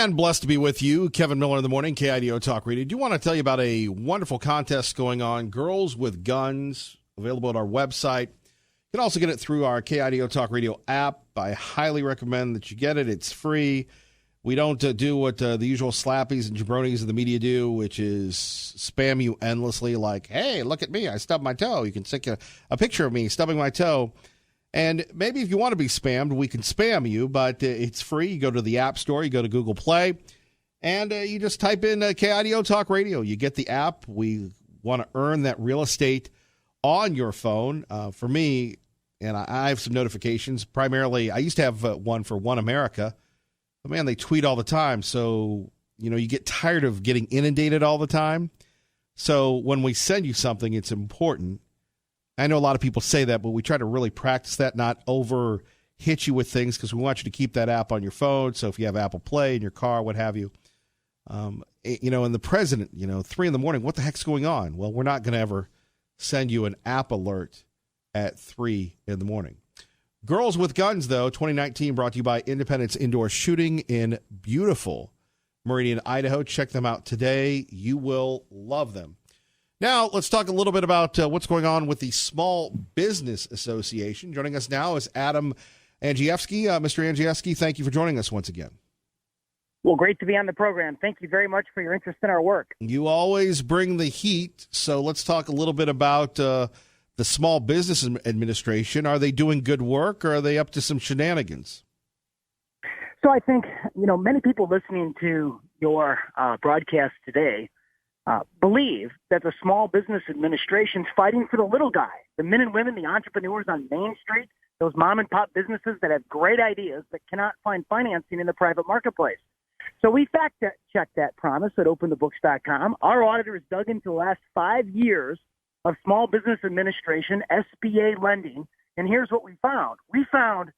And blessed to be with you, Kevin Miller in the morning, KIDO Talk Radio. I do want to tell you about a wonderful contest going on, Girls with Guns, available at our website. You can also get it through our KIDO Talk Radio app. I highly recommend that you get it. It's free. We don't do what the usual slappies and jabronis of the media do, which is spam you endlessly like, hey, look at me, I stubbed my toe. You can stick a picture of me stubbing my toe. And maybe if you want to be spammed, we can spam you, but it's free. You go to the App Store, you go to Google Play, and you just type in KIDO Talk Radio. You get the app. We want to earn that real estate on your phone. For me, and I have some notifications. Primarily, I used to have one for One America. But, man, they tweet all the time. So, you get tired of getting inundated all the time. So when we send you something, it's important. I know a lot of people say that, but we try to really practice that, not over hit you with things, because we want you to keep that app on your phone. So if you have Apple Play in your car, what have you. And the president, 3 a.m, what the heck's going on? Well, we're not going to ever send you an app alert at 3 a.m. Girls with Guns, though, 2019, brought to you by Independence Indoor Shooting in beautiful Meridian, Idaho. Check them out today. You will love them. Now, let's talk a little bit about what's going on with the Small Business Association. Joining us now is Adam Andrzejewski. Mr. Andrzejewski, thank you for joining us once again. Well, great to be on the program. Thank you very much for your interest in our work. You always bring the heat, so let's talk a little bit about the Small Business Administration. Are they doing good work, or are they up to some shenanigans? So I think, many people listening to your broadcast today believe that the Small Business Administration is fighting for the little guy, the men and women, the entrepreneurs on Main Street, those mom and pop businesses that have great ideas but cannot find financing in the private marketplace. So we fact-checked that promise at openthebooks.com. Our auditors dug into the last 5 years of Small Business Administration, SBA lending, and here's what we found. We found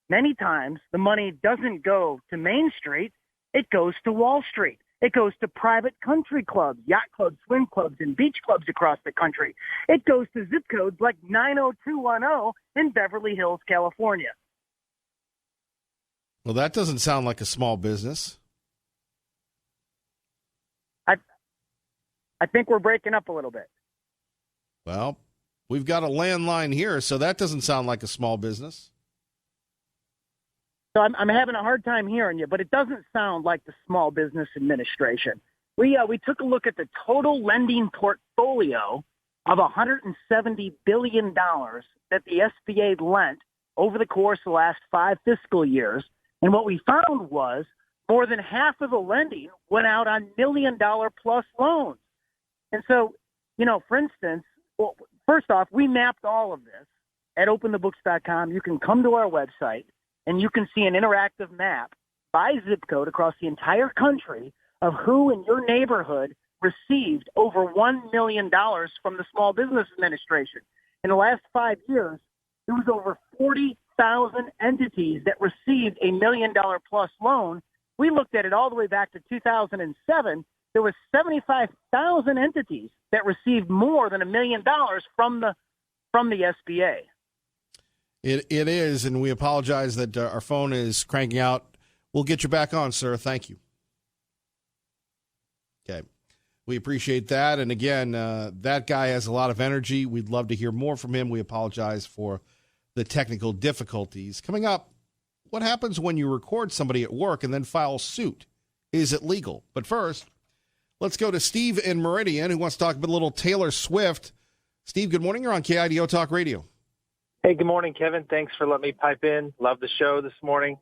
many times the money doesn't go to Main Street, it goes to Wall Street. It goes to private country clubs, yacht clubs, swim clubs, and beach clubs across the country. It goes to zip codes like 90210 in Beverly Hills, California. Well, that doesn't sound like a small business. I think we're breaking up a little bit. Well, we've got a landline here, so that doesn't sound like a small business. So I'm having a hard time hearing you, but it doesn't sound like the Small Business Administration. We took a look at the total lending portfolio of $170 billion that the SBA lent over the course of the last 5 fiscal years. And what we found was more than half of the lending went out on $1 million plus loans. And so, for instance, well, first off, we mapped all of this at openthebooks.com. You can come to our website and you can see an interactive map by zip code across the entire country of who in your neighborhood received over $1 million from the Small Business Administration. In the last 5 years, there was over 40,000 entities that received a $1 million plus loan. We looked at it all the way back to 2007. There was 75,000 entities that received more than $1 million from the SBA. It is, and we apologize that our phone is cranking out. We'll get you back on, sir. Thank you. Okay. We appreciate that. And again, that guy has a lot of energy. We'd love to hear more from him. We apologize for the technical difficulties. Coming up, what happens when you record somebody at work and then file suit? Is it legal? But first, let's go to Steve in Meridian, who wants to talk about a little Taylor Swift. Steve, good morning. You're on KIDO Talk Radio. Hey, good morning, Kevin. Thanks for letting me pipe in. Love the show this morning.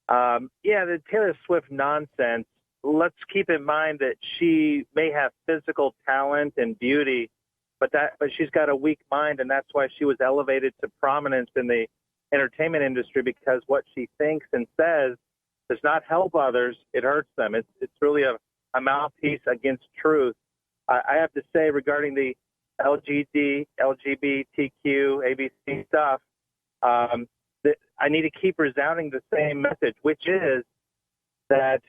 The Taylor Swift nonsense. Let's keep in mind that she may have physical talent and beauty, but she's got a weak mind, and that's why she was elevated to prominence in the entertainment industry, because what she thinks and says does not help others. It hurts them. It's really a mouthpiece against truth. I have to say, regarding the LGBTQ, ABC stuff, that I need to keep resounding the same message, which is that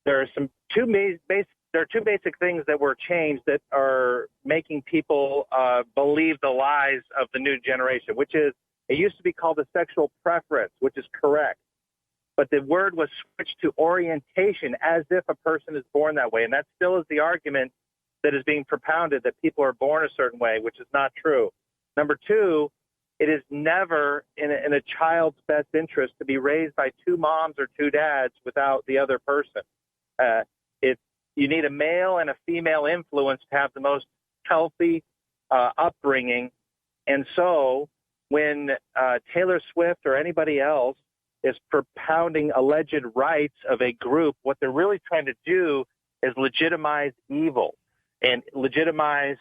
there are two basic things that were changed that are making people believe the lies of the new generation, which is, it used to be called a sexual preference, which is correct. but the word was switched to orientation as if a person is born that way. And that still is the argument that is being propounded, that people are born a certain way, which is not true. Number two, it is never in a child's best interest to be raised by two moms or two dads without the other person. You need a male and a female influence to have the most healthy upbringing. And so when Taylor Swift or anybody else is propounding alleged rights of a group, what they're really trying to do is legitimize evil and legitimize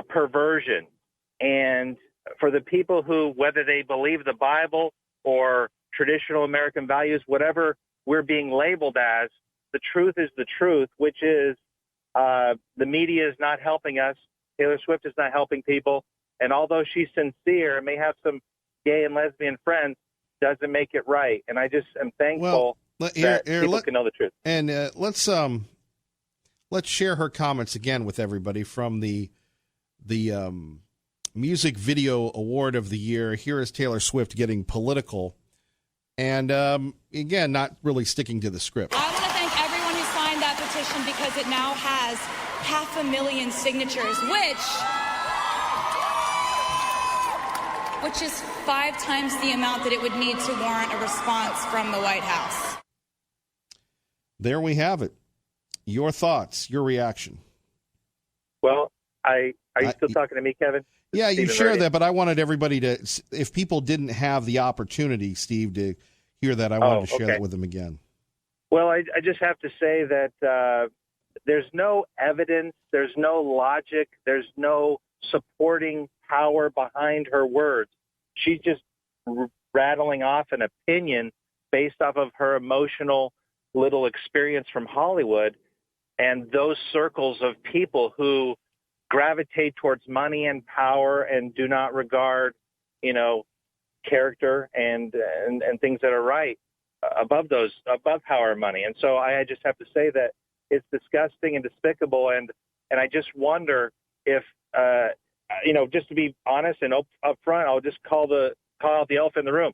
perversion. And for the people who, whether they believe the Bible or traditional American values, whatever we're being labeled as, the truth is the truth, which is the media is not helping us. Taylor Swift is not helping people. And although she's sincere and may have some gay and lesbian friends, doesn't make it right. And I just am thankful that people can know the truth. And let's share her comments again with everybody from the Music Video Award of the Year. Here is Taylor Swift getting political and, again, not really sticking to the script. I want to thank everyone who signed that petition because it now has 500,000 signatures, which is 5 times the amount that it would need to warrant a response from the White House. There we have it. Your thoughts, your reaction. Well, are you still talking to me, Kevin? Yeah, you share that, but I wanted everybody to, if people didn't have the opportunity, Steve, to hear that, I wanted to share that with them again. Well, I just have to say that there's no evidence, there's no logic, there's no supporting power behind her words. She's just rattling off an opinion based off of her emotional little experience from Hollywood and those circles of people who gravitate towards money and power and do not regard, character and things that are right above power and money. And so I just have to say that it's disgusting and despicable. And I just wonder if, just to be honest and upfront, I'll just call out the elephant in the room.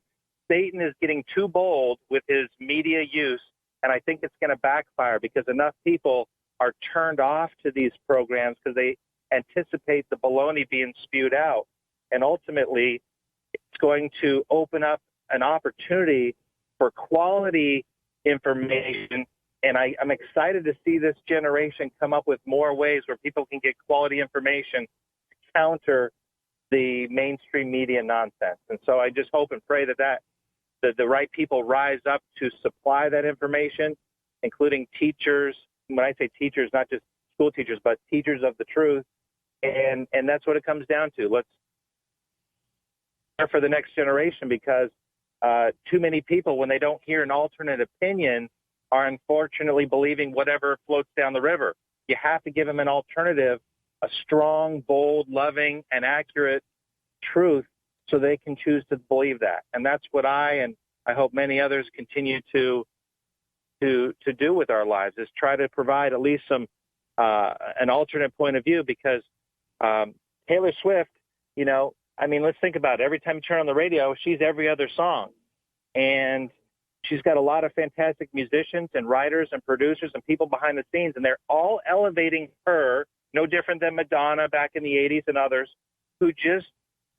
Satan is getting too bold with his media use, and I think it's going to backfire because enough people are turned off to these programs because they anticipate the baloney being spewed out. And ultimately, it's going to open up an opportunity for quality information. And I'm excited to see this generation come up with more ways where people can get quality information to counter the mainstream media nonsense. And so I just hope and pray that the right people rise up to supply that information, including teachers. When I say teachers, not just school teachers, but teachers of the truth. And that's what it comes down to. Let's for the next generation, because too many people, when they don't hear an alternate opinion, are unfortunately believing whatever floats down the river. You have to give them an alternative, a strong, bold, loving, and accurate truth so they can choose to believe that. And that's what I hope many others continue to do with our lives, is try to provide at least some an alternate point of view, because Taylor Swift, let's think about it. Every time you turn on the radio, she's every other song. And she's got a lot of fantastic musicians and writers and producers and people behind the scenes, and they're all elevating her, no different than Madonna back in the 80s and others, who just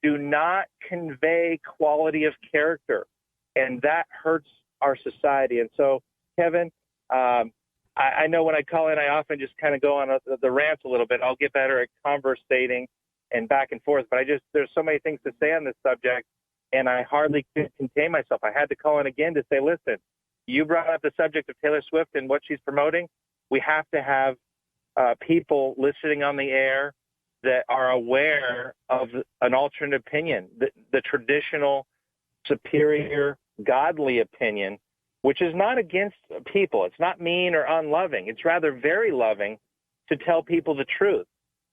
do not convey quality of character. And that hurts our society. And so, Kevin, I know when I call in, I often just kind of go on the rant a little bit. I'll get better at conversating and back and forth, but there's so many things to say on this subject, and I hardly could contain myself. I had to call in again to say, listen, you brought up the subject of Taylor Swift and what she's promoting. We have to have people listening on the air that are aware of an alternate opinion, the traditional, superior, godly opinion, which is not against people. It's not mean or unloving. It's rather very loving to tell people the truth.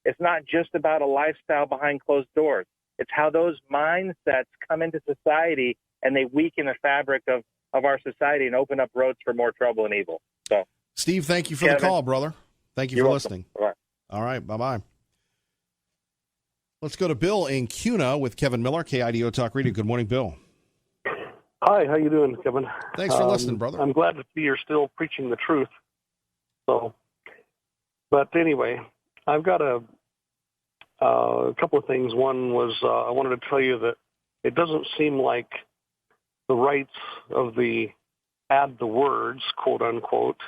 It's not just about a lifestyle behind closed doors. It's how those mindsets come into society and they weaken the fabric of our society and open up roads for more trouble and evil. So, Steve, thank you for the call, brother. Thank you for listening. All right, bye-bye. Let's go to Bill in Cuna with Kevin Miller, KIDO Talk Radio. Good morning, Bill. Hi, how you doing, Kevin? Thanks for listening, brother. I'm glad to see you're still preaching the truth. So, but anyway, I've got a couple of things. One was I wanted to tell you that it doesn't seem like the rights of the add the words, quote unquote,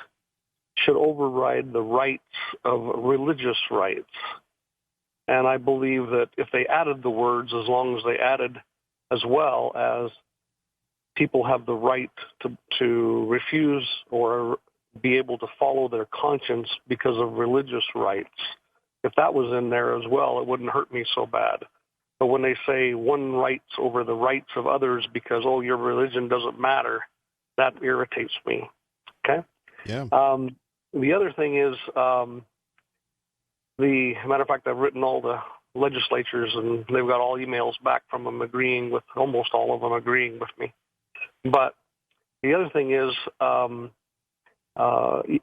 should override the rights of religious rights. And I believe that if they added the words, as long as they added as well as people have the right to refuse or be able to follow their conscience because of religious rights, if that was in there as well, it wouldn't hurt me so bad. But when they say one rights over the rights of others because, oh, your religion doesn't matter, that irritates me. Okay? Yeah. The other thing is, matter of fact, I've written all the legislatures, and they've got all emails back from them agreeing with, almost all of them agreeing with me. But the other thing is,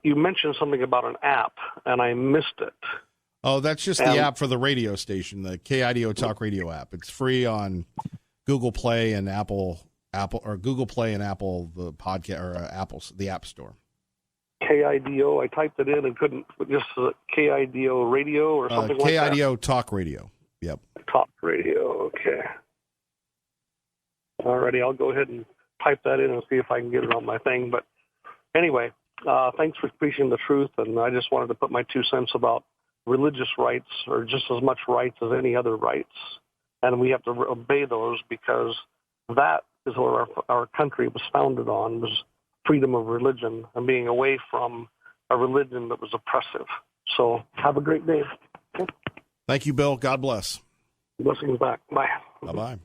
you mentioned something about an app, and I missed it. Oh, that's just the app for the radio station, the KIDO Talk Radio app. It's free on Google Play and Apple, or Google Play and Apple, the podcast, or Apple's the App Store. KIDO. I typed it in and couldn't. Just KIDO Radio or something like that. KIDO Talk Radio. Yep. Talk Radio. Okay. Alrighty, I'll go ahead and type that in and see if I can get it on my thing. But anyway, thanks for preaching the truth, and I just wanted to put my 2 cents about religious rights are just as much rights as any other rights, and we have to obey those because that is what our country was founded on, was freedom of religion and being away from a religion that was oppressive. So have a great day. Thank you, Bill. God bless. Blessings back. Bye. Bye-bye.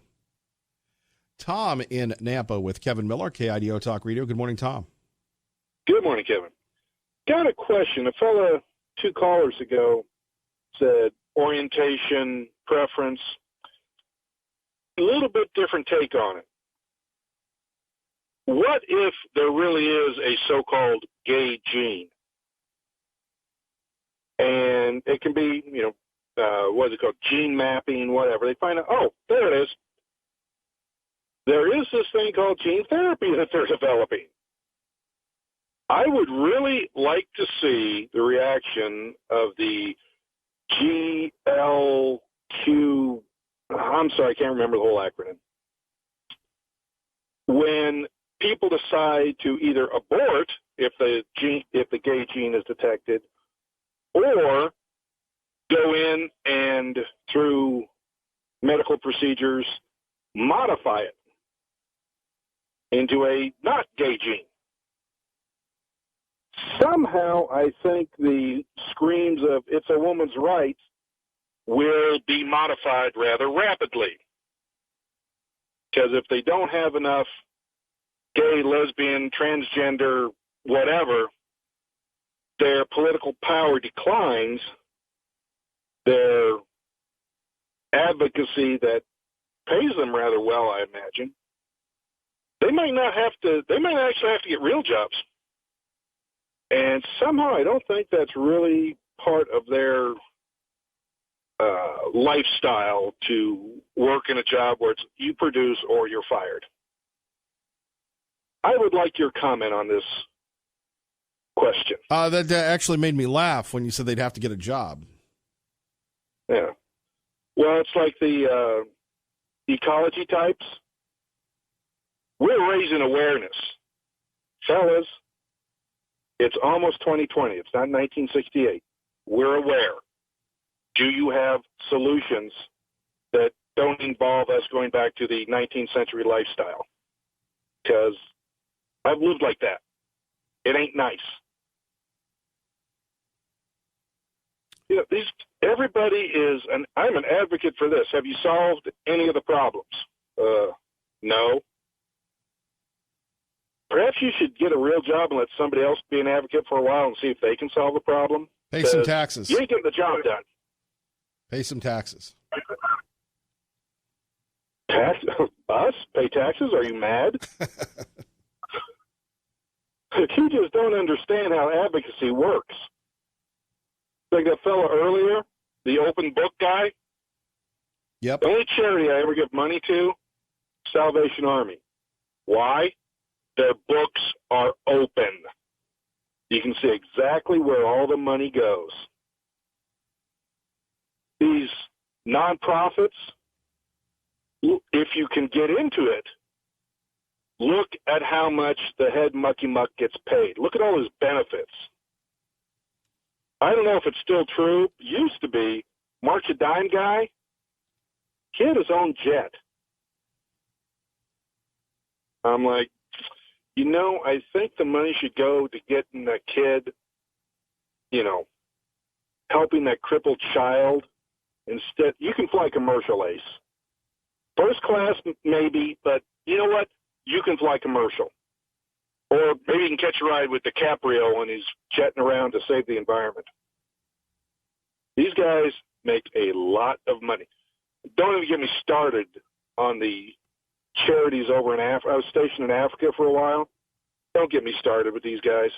Tom in Nampa with Kevin Miller, KIDO Talk Radio. Good morning, Tom. Good morning, Kevin. Got a question. A fella 2 callers ago said orientation, preference, a little bit different take on it. What if there really is a so-called gay gene? And it can be, what is it called, gene mapping, whatever. They find out, oh, there it is. There is this thing called gene therapy that they're developing. I would really like to see the reaction of the GLQ, I'm sorry, I can't remember the whole acronym, when people decide to either abort if the gay gene is detected, or go in and through medical procedures modify it into a not gay gene. Somehow I think the screams of it's a woman's right will be modified rather rapidly. Because if they don't have enough gay, lesbian, transgender, whatever, their political power declines, their advocacy that pays them rather well, I imagine, they might actually have to get real jobs. And somehow I don't think that's really part of their lifestyle to work in a job where it's you produce or you're fired. I would like your comment on this question. That actually made me laugh when you said they'd have to get a job. Yeah. Well, it's like the ecology types. We're raising awareness. Fellas, it's almost 2020. It's not 1968. We're aware. Do you have solutions that don't involve us going back to the 19th century lifestyle? Because I've lived like that. It ain't nice. Everybody is, and I'm an advocate for this. Have you solved any of the problems? No. Perhaps you should get a real job and let somebody else be an advocate for a while and see if they can solve the problem. Pay some taxes. You ain't getting the job done. Pay some taxes. Us? Pay taxes? Are you mad? You just don't understand how advocacy works. Like that fellow earlier, the open book guy. Yep. The only charity I ever give money to, Salvation Army. Why? Their books are open. You can see exactly where all the money goes. These nonprofits, if you can get into it, look at how much the head mucky muck gets paid. Look at all his benefits. I don't know if it's still true. Used to be. March a Dime guy, he had his own jet. I'm like, I think the money should go to getting that kid, helping that crippled child. Instead, you can fly commercial, Ace. First class, maybe, but you know what? You can fly commercial. Or maybe you can catch a ride with DiCaprio when he's jetting around to save the environment. These guys make a lot of money. Don't even get me started on the charities over in Africa. I was stationed in Africa for a while. Don't get me started with these guys.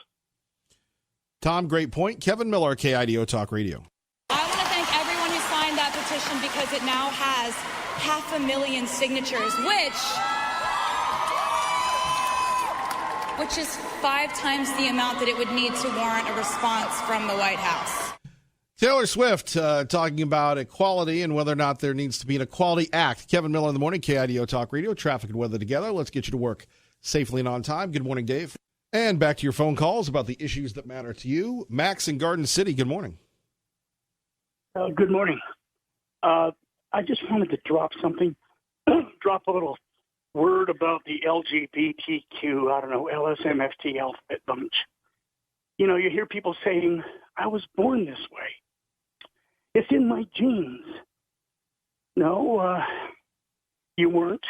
Tom, great point. Kevin Miller, KIDO Talk Radio. I want to thank everyone who signed that petition because it now has 500,000 signatures, which is 5 times the amount that it would need to warrant a response from the White House. Taylor Swift talking about equality and whether or not there needs to be an Equality Act. Kevin Miller in the morning, KIDO Talk Radio, traffic and weather together. Let's get you to work safely and on time. Good morning, Dave. And back to your phone calls about the issues that matter to you. Max in Garden City, good morning. Good morning. I just wanted to drop a little word about the LGBTQ, LSMFT alphabet bunch. You hear people saying, I was born this way. It's in my genes. No, you weren't.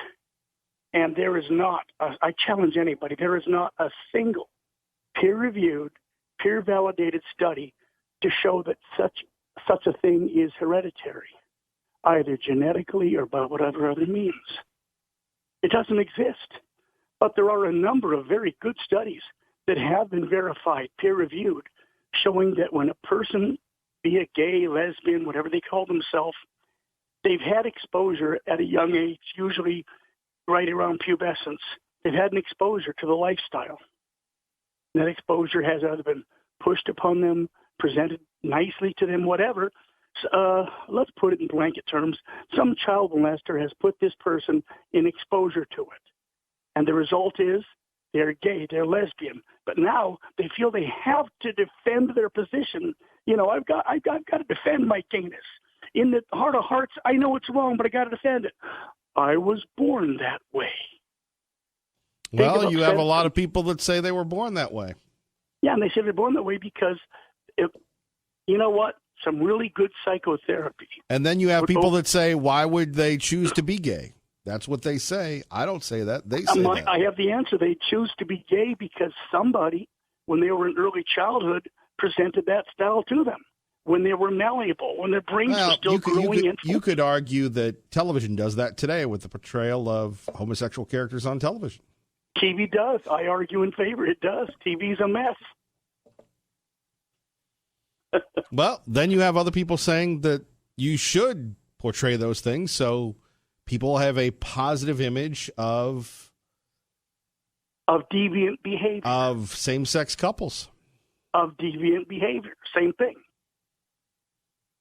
And there is not, I challenge anybody, there is not a single peer-reviewed, peer-validated study to show that such a thing is hereditary, either genetically or by whatever other means. It doesn't exist. But there are a number of very good studies that have been verified, peer-reviewed, showing that when a person, be it gay, lesbian, whatever they call themselves, they've had exposure at a young age, usually right around pubescence. They've had an exposure to the lifestyle. That exposure has either been pushed upon them, presented nicely to them, whatever. Let's put it in blanket terms. Some child molester has put this person in exposure to it. And the result is they're gay, they're lesbian. But now they feel they have to defend their position. I've got to defend my gayness. In the heart of hearts, I know it's wrong, but I got to defend it. I was born that way. Well, you have a lot of people that say they were born that way. Yeah, and they say they're born that way because, you know what? Some really good psychotherapy. And then you have people that say, why would they choose to be gay? That's what they say. I don't say that. They say that. I have the answer. They choose to be gay because somebody, when they were in early childhood, presented that style to them. When they were malleable, when their brains were still growing. You could argue that television does that today with the portrayal of homosexual characters on television. TV does. I argue in favor. It does. TV's a mess. Well, then you have other people saying that you should portray those things so people have a positive image of deviant behavior, of same-sex couples, of deviant behavior. Same thing.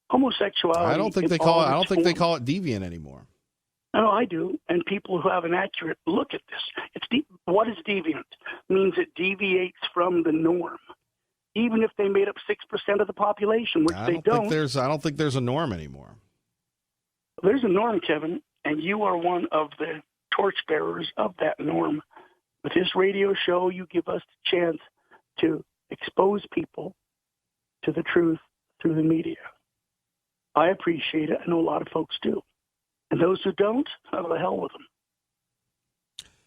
Homosexuality. I don't think they call it deviant anymore. No, I do. And people who have an accurate look at this, what is deviant? It means it deviates from the norm. Even if they made up 6% of the population, which they don't. I don't think there's a norm anymore. There's a norm, Kevin, and you are one of the torchbearers of that norm. With this radio show, you give us the chance to expose people to the truth through the media. I appreciate it. I know a lot of folks do. And those who don't, how the hell with them.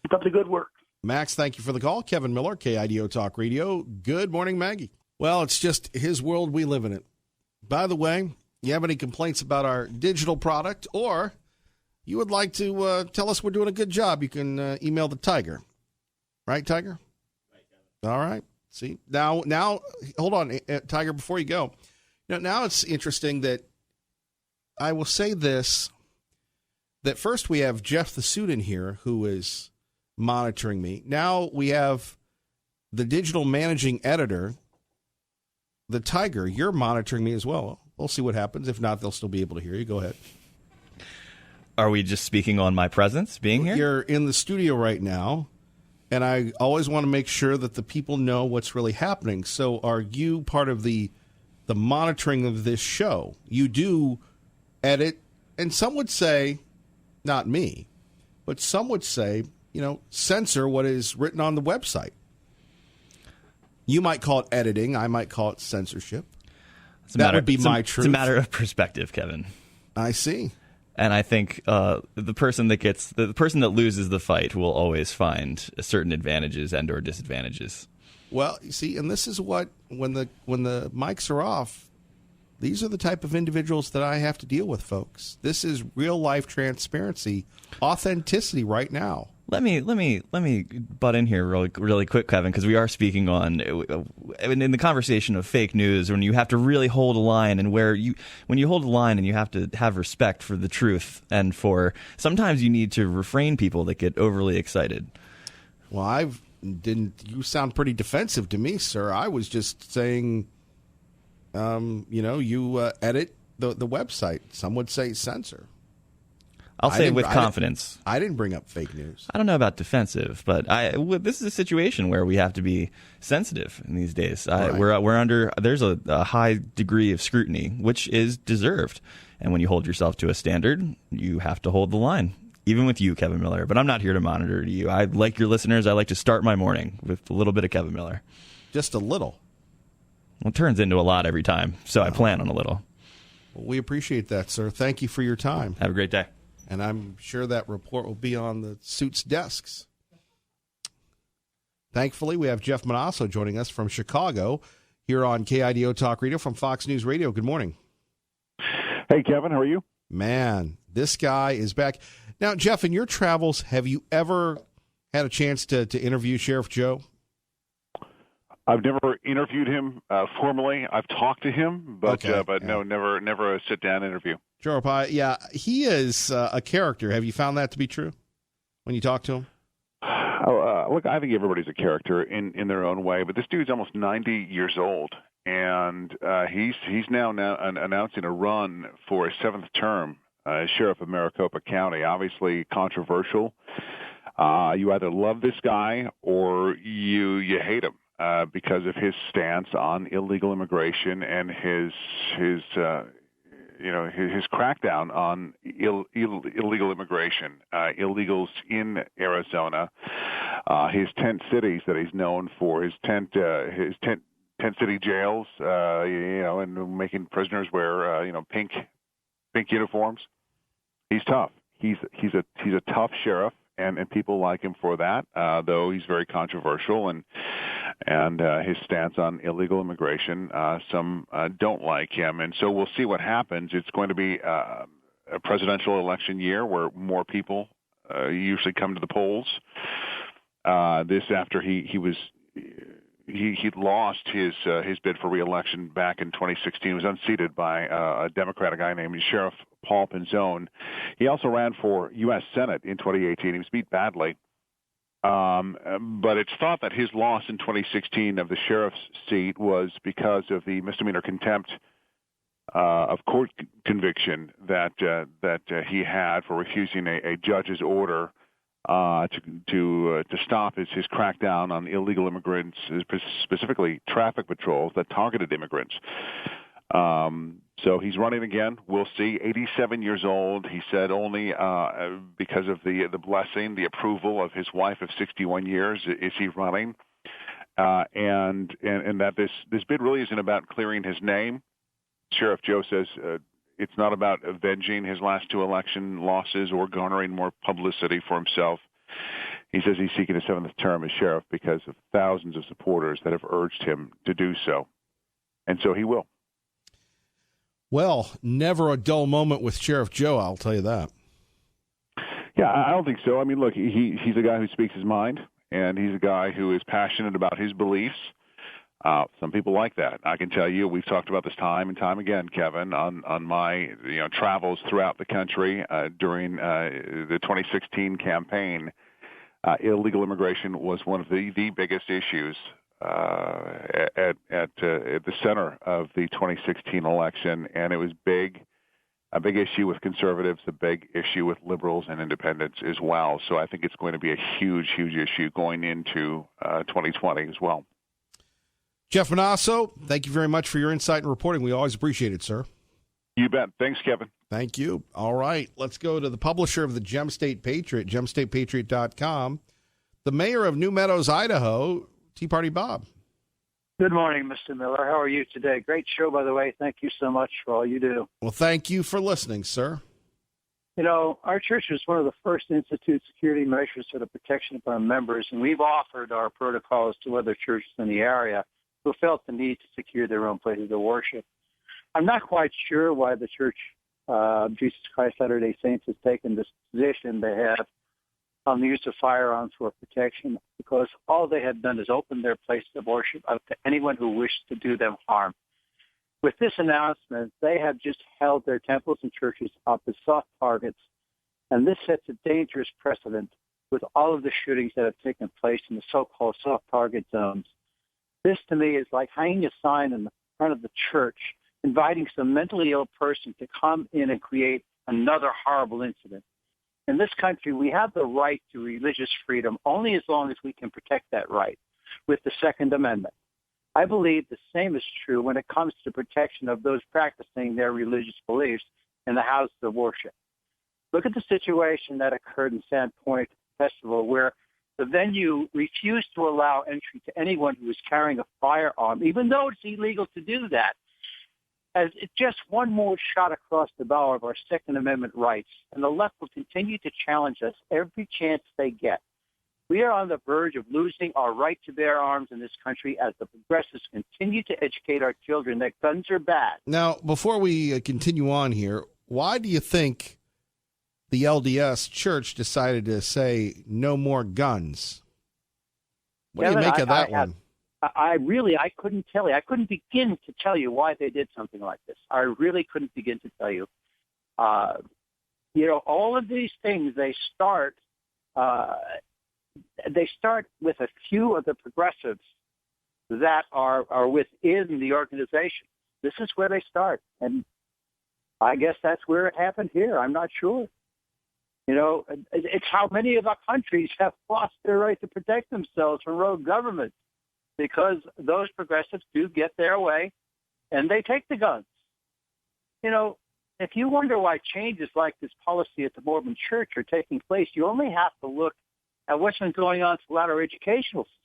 Keep up the good work. Max, thank you for the call. Kevin Miller, KIDO Talk Radio. Good morning, Maggie. Well, it's just his world. We live in it. By the way, you have any complaints about our digital product, or you would like to tell us we're doing a good job, you can email the Tiger. Right, Tiger? Right, Kevin. All right. See, now, hold on, Tiger, before you go. Now it's interesting that I will say this, that first we have Jeff the Suit in here, who is monitoring me. Now we have the digital managing editor, the Tiger. You're monitoring me as well. We'll see what happens. If not, they'll still be able to hear you. Go ahead. Are we just speaking on my presence being here? You're in the studio right now, and I always want to make sure that the people know what's really happening. So are you part of the monitoring of this show? You do edit, and some would say, not me, but some would say, censor what is written on the website. You might call it editing. I might call it censorship. That would be my truth. It's a matter of perspective, Kevin. I see. And I think the person that loses the fight will always find certain advantages and or disadvantages. Well, you see, and this is what when the mics are off, these are the type of individuals that I have to deal with, folks. This is real life transparency, authenticity right now. Let me butt in here really quick, Kevin, because we are speaking on in the conversation of fake news when you have to really hold a line, and when you hold a line and you have to have respect for the truth, and for sometimes you need to refrain people that get overly excited. Well, you sound pretty defensive to me, sir. I was just saying, you edit the website. Some would say censor. I'll say with confidence. I didn't bring up fake news. I don't know about defensive, but this is a situation where we have to be sensitive in these days. Right. We're under there's a high degree of scrutiny, which is deserved. And when you hold yourself to a standard, you have to hold the line. Even with you, Kevin Miller. But I'm not here to monitor you. I like your listeners. I like to start my morning with a little bit of Kevin Miller. Just a little. Well, it turns into a lot every time, so I plan on a little. Well, we appreciate that, sir. Thank you for your time. Have a great day. And I'm sure that report will be on the suits' desks. Thankfully, we have Jeff Manasso joining us from Chicago here on KIDO Talk Radio from Fox News Radio. Good morning. Hey, Kevin. How are you? Man, this guy is back. Now, Jeff, in your travels, have you ever had a chance to interview Sheriff Joe? I've never interviewed him formally. I've talked to him, but no, never a sit-down interview. Sure, yeah, he is a character. Have you found that to be true when you talk to him? Look, I think everybody's a character in their own way, but this dude's almost 90 years old, and he's now announcing a run for a seventh term as sheriff of Maricopa County. Obviously controversial. You either love this guy or you hate him. Because of his stance on illegal immigration and his crackdown on illegal immigration, illegals in Arizona, his tent cities that he's known for, his tent city jails, and making prisoners wear pink uniforms. He's tough. He's a tough sheriff. And people like him for that, though he's very controversial and his stance on illegal immigration, some don't like him. And so we'll see what happens. It's going to be a presidential election year where more people usually come to the polls. This after he lost his bid for re-election back in 2016. He was unseated by a Democrat, a guy named Sheriff Paul Penzone. He also ran for U.S. Senate in 2018. He was beat badly. But it's thought that his loss in 2016 of the sheriff's seat was because of the misdemeanor contempt of court conviction that he had for refusing a judge's order to stop his crackdown on illegal immigrants, specifically traffic patrols that targeted immigrants. So he's running again. We'll see. 87 years old. He said only because of the blessing, the approval of his wife of 61 years is he running, and that this bid really isn't about clearing his name. Sheriff Joe says it's not about avenging his last two election losses or garnering more publicity for himself. He says he's seeking a seventh term as sheriff because of thousands of supporters that have urged him to do so, and so he will. Well, never a dull moment with Sheriff Joe, I'll tell you that. Yeah, I don't think so. I mean, look, he's a guy who speaks his mind, and he's a guy who is passionate about his beliefs. Some people like that. I can tell you, we've talked about this time and time again, Kevin, on my travels throughout the country during the 2016 campaign. illegal immigration was one of the biggest issues at the center of the 2016 election, and it was a big issue with conservatives, a big issue with liberals and independents as well. So I think it's going to be a huge, huge issue going into 2020 as well. Jeff Manasso, thank you very much for your insight and reporting. We always appreciate it, sir. You bet. Thanks, Kevin. Thank you. All right, let's go to the publisher of the Gem State Patriot, gemstatepatriot.com, the mayor of New Meadows, Idaho, Tea Party Bob. Good morning, Mr. Miller. How are you today? Great show, by the way. Thank you so much for all you do. Well, thank you for listening, sir. You know, our church was one of the first to institute security measures for the protection of our members, and we've offered our protocols to other churches in the area who felt the need to secure their own places of worship. I'm not quite sure why the Church of Jesus Christ Latter-day Saints has taken this position they have on the use of firearms for protection, because all they have done is open their places of worship up to anyone who wishes to do them harm. With this announcement, they have just held their temples and churches up as soft targets, and this sets a dangerous precedent with all of the shootings that have taken place in the so-called soft target zones. This, to me, is like hanging a sign in the front of the church, inviting some mentally ill person to come in and create another horrible incident. In this country, we have the right to religious freedom only as long as we can protect that right with the Second Amendment. I believe the same is true when it comes to protection of those practicing their religious beliefs in the houses of worship. Look at the situation that occurred in Sandpoint Festival, where the venue refused to allow entry to anyone who was carrying a firearm, even though it's illegal to do that, as it's just one more shot across the bow of our Second Amendment rights. And the left will continue to challenge us every chance they get. We are on the verge of losing our right to bear arms in this country as the progressives continue to educate our children that guns are bad. Now, before we continue on here, why do you think the LDS Church decided to say no more guns? What do you make of that one? I couldn't tell you. I couldn't begin to tell you why they did something like this. I really couldn't begin to tell you. All of these things, they start with a few of the progressives that are within the organization. This is where they start. And I guess that's where it happened here. I'm not sure. You know, it's how many of our countries have lost their right to protect themselves from rogue governments, because those progressives do get their way and they take the guns. You know, if you wonder why changes like this policy at the Mormon Church are taking place, you only have to look at what's been going on throughout our educational system.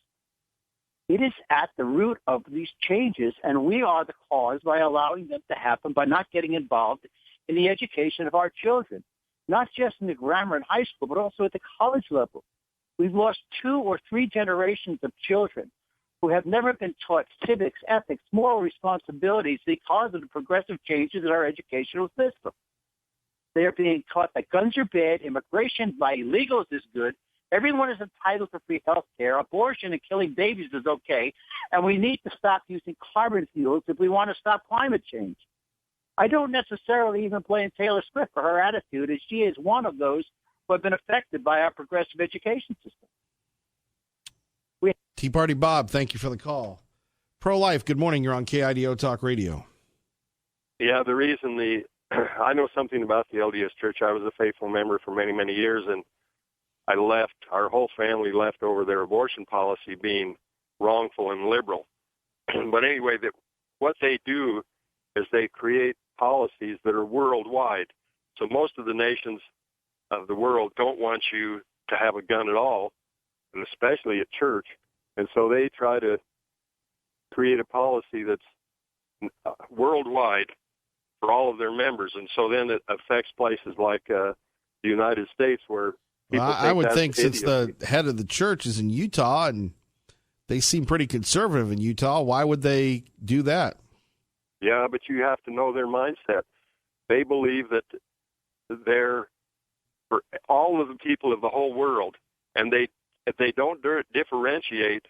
It is at the root of these changes, and we are the cause by allowing them to happen, by not getting involved in the education of our children, not just in the grammar and high school, but also at the college level. We've lost 2 or 3 generations of children who have never been taught civics, ethics, moral responsibilities because of the progressive changes in our educational system. They are being taught that guns are bad, immigration by illegals is good, everyone is entitled to free health care, abortion and killing babies is okay, and we need to stop using carbon fuels if we want to stop climate change. I don't necessarily even blame Taylor Swift for her attitude, as she is one of those who have been affected by our progressive education system. Tea Party Bob, thank you for the call. Pro-Life, good morning. You're on KIDO Talk Radio. Yeah, the reason I know something about the LDS Church. I was a faithful member for many, many years, and I left. Our whole family left over their abortion policy being wrongful and liberal. But anyway, what they do is they create policies that are worldwide. So most of the nations of the world don't want you to have a gun at all, and especially at church. And so they try to create a policy that's worldwide for all of their members. And so then it affects places like the United States, where people I would think since the head of the church is in Utah and they seem pretty conservative in Utah, why would they do that? Yeah, but you have to know their mindset. They believe that they're for all of the people of the whole world, and they don't differentiate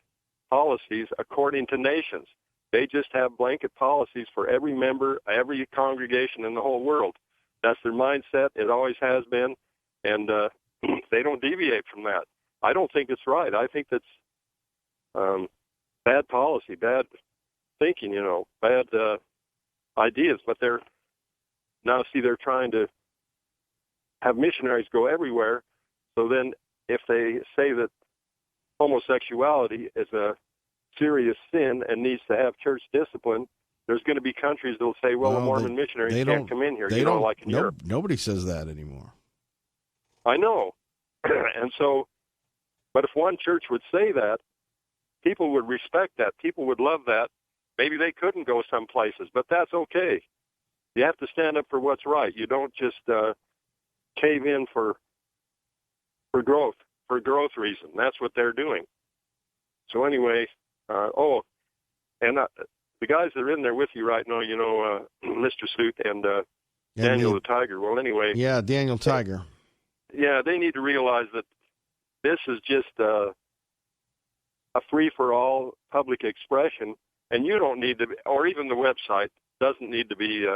policies according to nations. They just have blanket policies for every member, every congregation in the whole world. That's their mindset. It always has been, and they don't deviate from that. I don't think it's right. I think that's bad policy, bad thinking, bad ideas. But they're trying to have missionaries go everywhere. So then if they say that homosexuality is a serious sin and needs to have church discipline, there's going to be countries that will say, well, the Mormon missionaries can't come in here, like in Europe. Nobody says that anymore. I know. And so, but if one church would say that, people would respect that. People would love that. Maybe they couldn't go some places, but that's okay. You have to stand up for what's right. You don't just cave in for growth reason. That's what they're doing. So anyway, the guys that are in there with you right now, Mr. Suit and Daniel the Tiger. Well, anyway. Yeah, Daniel Tiger. Yeah, they need to realize that this is just a free-for-all public expression, and you don't need to, or even the website doesn't need to be,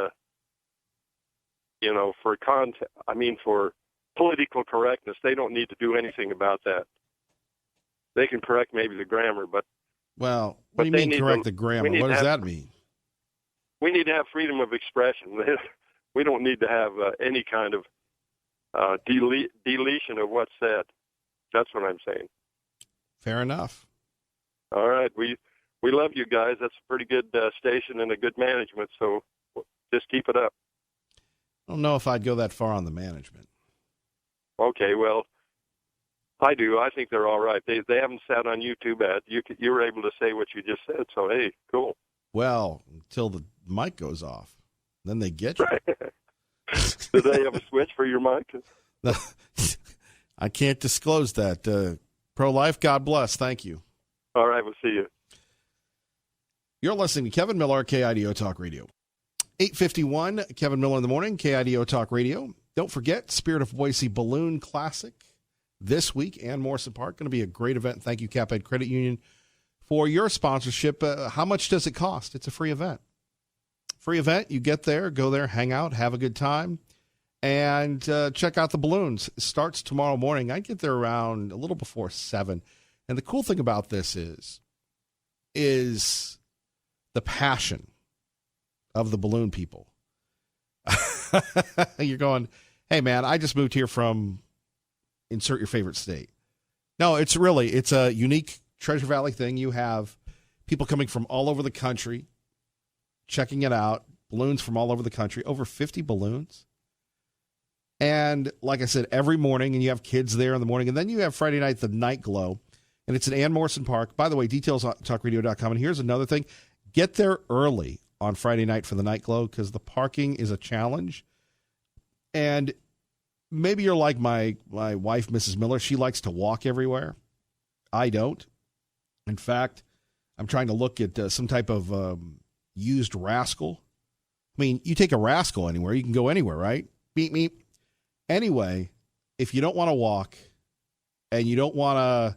for political correctness. They don't need to do anything about that. They can correct maybe the grammar, but... Well, what do you mean correct the grammar? What does that mean? We need to have freedom of expression. We don't need to have any kind of deletion of what's said. That's what I'm saying. Fair enough. All right. We love you guys. That's a pretty good station and a good management, so just keep it up. I don't know if I'd go that far on the management. Okay, well, I do. I think they're all right. They haven't sat on you too bad. You were able to say what you just said, so hey, cool. Well, until the mic goes off. Then they get you. Do they have a switch for your mic? I can't disclose that. Pro-life, God bless. Thank you. All right, we'll see you. You're listening to Kevin Miller, KIDO Talk Radio. 8:51, Kevin Miller in the morning, KIDO Talk Radio. Don't forget, Spirit of Boise Balloon Classic this week, Ann Morrison Park. Going to be a great event. Thank you, Cap-Ed Credit Union, for your sponsorship. How much does it cost? It's a free event. Free event. You get there, go there, hang out, have a good time, and check out the balloons. It starts tomorrow morning. I get there around a little before 7. And the cool thing about this is the passion of the balloon people. You're going, hey, man, I just moved here from insert your favorite state. No, it's a unique Treasure Valley thing. You have people coming from all over the country checking it out, balloons from all over the country, over 50 balloons. And like I said, every morning, and you have kids there in the morning, and then you have Friday night, the Night Glow, and it's at Ann Morrison Park. By the way, details on talkradio.com. And here's another thing. Get there early on Friday night for the Night Glow because the parking is a challenge. And maybe you're like my wife, Mrs. Miller. She likes to walk everywhere. I don't. In fact, I'm trying to look at some type of used rascal. I mean, you take a rascal anywhere. You can go anywhere, right? Beep, beep. Anyway, if you don't want to walk and you don't want to,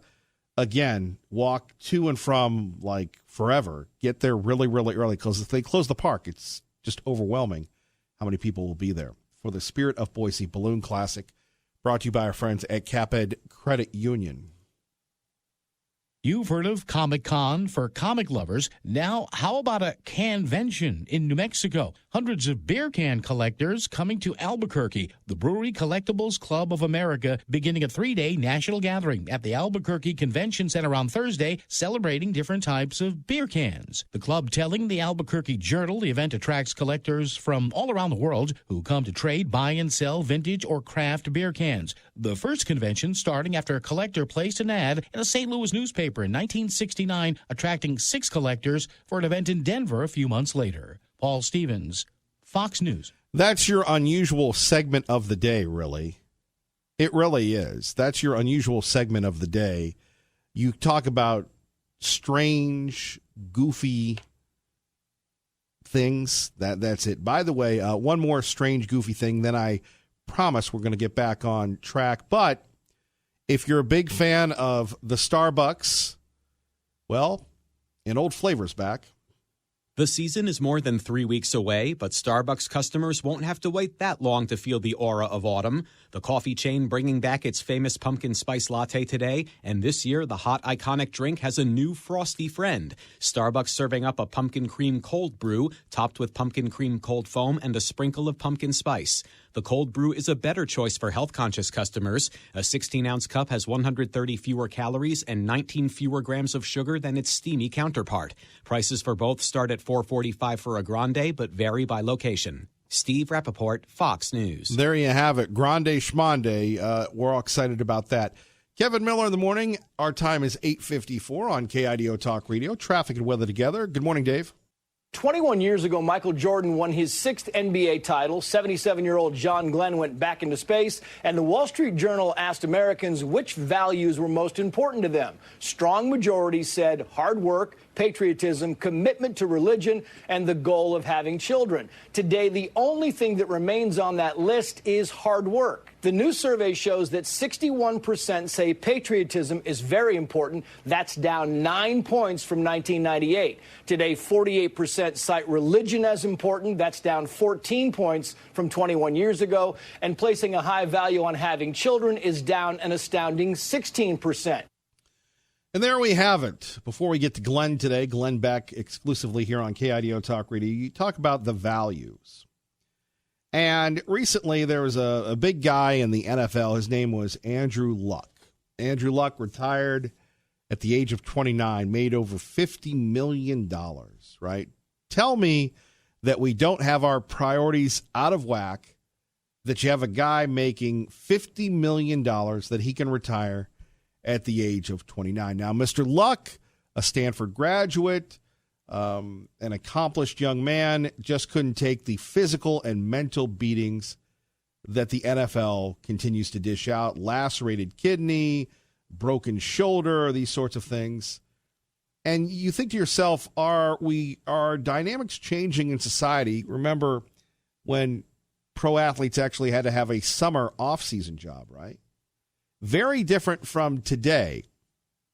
again, walk to and from like forever, get there really, really early because if they close the park, it's just overwhelming how many people will be there for the Spirit of Boise Balloon Classic, brought to you by our friends at Cap-Ed Credit Union. You've heard of Comic-Con for comic lovers. Now, how about a Canvention in New Mexico? Hundreds of beer can collectors coming to Albuquerque. The Brewery Collectibles Club of America beginning a 3-day national gathering at the Albuquerque Convention Center on Thursday, celebrating different types of beer cans. The club telling the Albuquerque Journal the event attracts collectors from all around the world who come to trade, buy, and sell vintage or craft beer cans. The first convention starting after a collector placed an ad in a St. Louis newspaper in 1969, attracting 6 collectors for an event in Denver a few months later. Paul Stevens, Fox News. That's your unusual segment of the day, really. It really is. That's your unusual segment of the day. You talk about strange, goofy things. That's it. By the way, one more strange, goofy thing, then I promise we're going to get back on track. But if you're a big fan of the Starbucks, well, an old flavor's back. The season is more than 3 weeks away, but Starbucks customers won't have to wait that long to feel the aura of autumn. The coffee chain bringing back its famous pumpkin spice latte today, and this year the hot iconic drink has a new frosty friend. Starbucks serving up a pumpkin cream cold brew topped with pumpkin cream cold foam and a sprinkle of pumpkin spice. The cold brew is a better choice for health-conscious customers. A 16-ounce cup has 130 fewer calories and 19 fewer grams of sugar than its steamy counterpart. Prices for both start at $4.45 for a grande, but vary by location. Steve Rappaport, Fox News. There you have it. Grande Schmonde. We're all excited about that. Kevin Miller in the morning. Our time is 8:54 on KIDO Talk Radio. Traffic and weather together. Good morning, Dave. 21 years ago, Michael Jordan won his 6th NBA title. 77-year-old John Glenn went back into space, and the Wall Street Journal asked Americans which values were most important to them. Strong majority said hard work, patriotism, commitment to religion, and the goal of having children. Today, the only thing that remains on that list is hard work. The new survey shows that 61% say patriotism is very important. That's down 9 points from 1998. Today, 48% cite religion as important. That's down 14 points from 21 years ago. And placing a high value on having children is down an astounding 16%. And there we have it. Before we get to Glenn today, Glenn Beck exclusively here on KIDO Talk Radio, you talk about the values. And recently there was a big guy in the NFL. His name was Andrew Luck. Andrew Luck retired at the age of 29, made over $50 million, right? Tell me that we don't have our priorities out of whack, that you have a guy making $50 million that he can retire at the age of 29. Now, Mr. Luck, a Stanford graduate, an accomplished young man, just couldn't take the physical and mental beatings that the NFL continues to dish out. Lacerated kidney, broken shoulder, these sorts of things. And you think to yourself, are dynamics changing in society? Remember when pro athletes actually had to have a summer off-season job, right? Very different from today.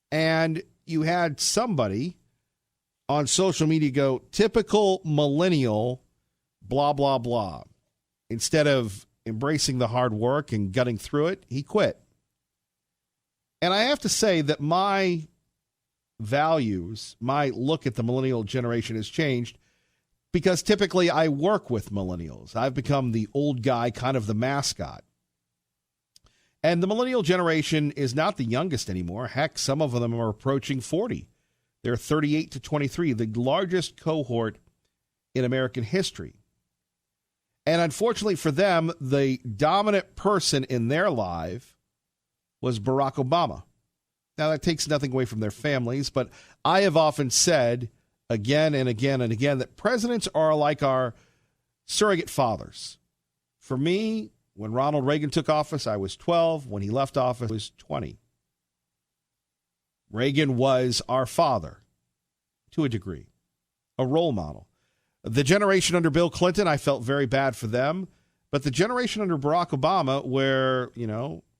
And you had somebody on social media go, typical millennial, blah, blah, blah. Instead of embracing the hard work and gutting through it, he quit. And I have to say that my values, my look at the millennial generation has changed because typically I work with millennials. I've become the old guy, kind of the mascot. And the millennial generation is not the youngest anymore. Heck, some of them are approaching 40. They're 38 to 23, the largest cohort in American history. And unfortunately for them, the dominant person in their life was Barack Obama. Now, that takes nothing away from their families, but I have often said again and again and again that presidents are like our surrogate fathers. For me, when Ronald Reagan took office, I was 12. When he left office, I was 20. Reagan was our father, to a degree, a role model. The generation under Bill Clinton, I felt very bad for them. But the generation under Barack Obama, where,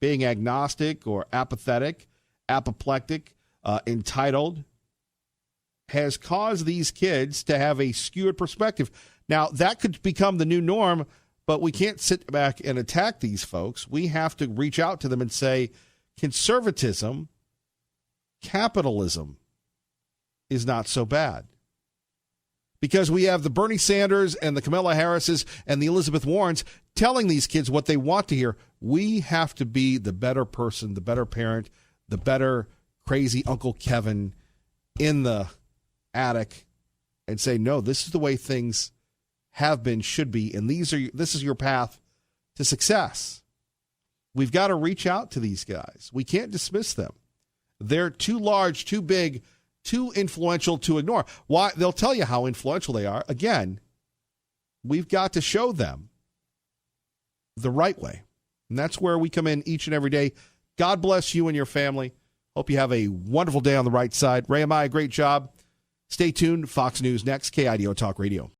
being agnostic or apathetic, apoplectic, entitled, has caused these kids to have a skewed perspective. Now, that could become the new norm, but we can't sit back and attack these folks. We have to reach out to them and say, conservatism, capitalism is not so bad. Because we have the Bernie Sanders and the Kamala Harrises and the Elizabeth Warrens telling these kids what they want to hear. We have to be the better person, the better parent, the better crazy Uncle Kevin in the attic and say, no, this is the way things have been, should be, and this is your path to success. We've got to reach out to these guys. We can't dismiss them. They're too large, too big, too influential to ignore. Why? They'll tell you how influential they are. Again, we've got to show them the right way. And that's where we come in each and every day. God bless you and your family. Hope you have a wonderful day on the right side. Ray Amaya, great job. Stay tuned. Fox News next. KIDO Talk Radio.